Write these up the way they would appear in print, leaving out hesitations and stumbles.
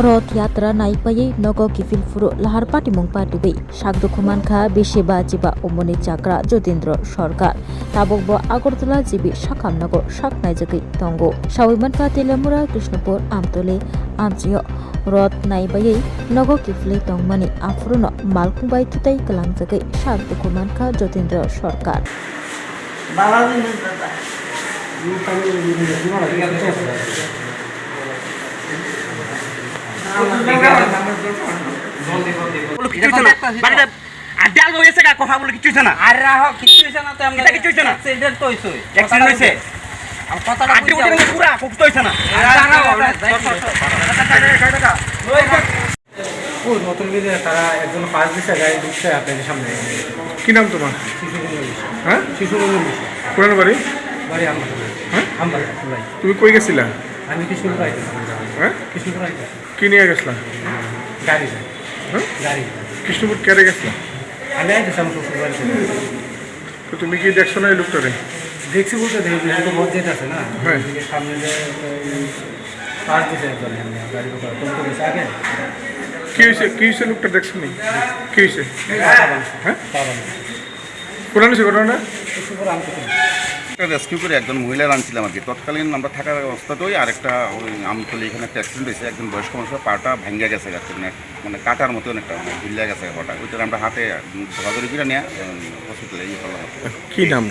Rot yatra naipai nogo kifil furu lahar patimung patibai sakdukhuman kha beseba jiba omoni chakra Jotindra Sarkar tabokbo Agartala jibi sakamnago saknaijagoi tongo sawiman kha Telamura Krishnapur Amtole Amchio Rot naibai nogo kifle tongmani afruno malkungbai tutai kalangjagai sakdukhuman kha Jotindra Sarkar আড্ডাল হয়েছে কা কথা বলে কিছু হইছে না আর রাহ কিছু হইছে না তো আমরা কিছু হইছে না অ্যাক্সিডেন্ট তো হইছে অ্যাক্সিডেন্ট হইছে আর কথাটা আড্ডি উঠে পুরো খুব তো হইছে না ওই নতুন বিদে তারা একজন পাঁচ দিশা গাড়ি ঢুকছে আপনাদের সামনে। কি নাম তোমার? হ্যাঁ, শিশুরঞ্জন পুরানো বাড়ি বাড়ি আমার। হ্যাঁ, আমার তুমি কই গেছিলা? আমি কৃষ্ণপুর আইতে। হ্যাঁ, কৃষ্ণপুর আইতে কি নিয়ে গেছিলা? গাড়ি। হ্যাঁ, গাড়ি কৃষ্ণপুর কেড়ে গেছিলা? আমি আইতেছি আমার শ্বশুর বাড়িতে। তো তুমি কি দেখছো না এই লোকটারে? দেখছি বলতে দেখি তো মসজিদ আছে না, হ্যাঁ, সামনে যে পাঁচ দিশা একজন গাড়ি কমতে গেছে আগে। কি হয়েছে লোকটা দেখছো নি? কি হয়েছে? হ্যাঁ, পুরানো সে ঘটনা কৃষ্ণপুর আমি রেস্কিউ করে একজন মহিলা আনছিলাম আর কি। তৎকালীন আমরা থাকার অবস্থাতেই আরেকটা ওই আমতলি এখানে একটা অ্যাক্সিডেন্ট হয়েছে। একজন বয়স্ক মানুষের পাটা ভেঙে গেছে মানে কাটার মতন একটা ঝুলিয়া গেছে পাটা। ওইটা আমরা হাতে ধরাধরি করে নিয়ে হসপিটালে ইয়ে করলাম। কি নাম?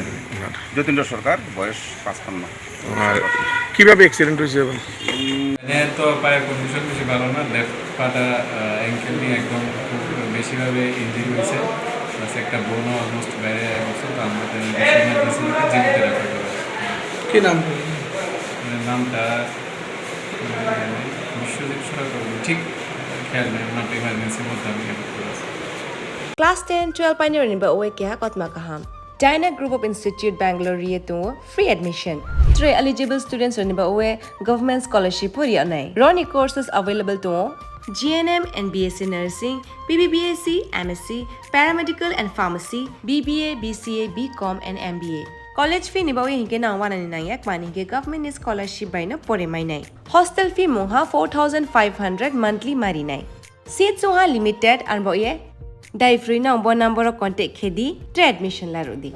যতীন্দ্র সরকার, বয়স 55। আর কিভাবে অ্যাক্সিডেন্ট হয়েছে? তো পায়ের কন্ডিশন বেশি ভালো না, লেফট পাটা অ্যাঙ্কেল নিয়ে একদম খুব বেশিভাবে ইঞ্জুরি হয়েছে, প্লাস একটা বোনও অলমোস্ট বাইরে অবস্থা। তো আমাদের জীবিত রাখা করা। কি নাম? নামটা বিশ্বজিৎ সরকার, ঠিক খেয়াল নেই, নামটা ইমার্জেন্সির মধ্যে আমি হেল্প করেছি। Class 10-12 pioneering ba oe kya kotma kaham. Dyna Group of Institute Bangalore to free admission. 3 eligible students ni ba oe government scholarship puri anai. Roni courses available to GNM and BSc Nursing, BBBSc, MSc, Paramedical and Pharmacy, BBA, BCA, BCom and MBA. College fee ni ba oe hinke na wana ni nai ek mani ke government scholarship by na pore mai nai. Hostel fee moha 4500 monthly mari nai. Seats oha limited and ba oe Dai free na number contact khedi admission la rodi.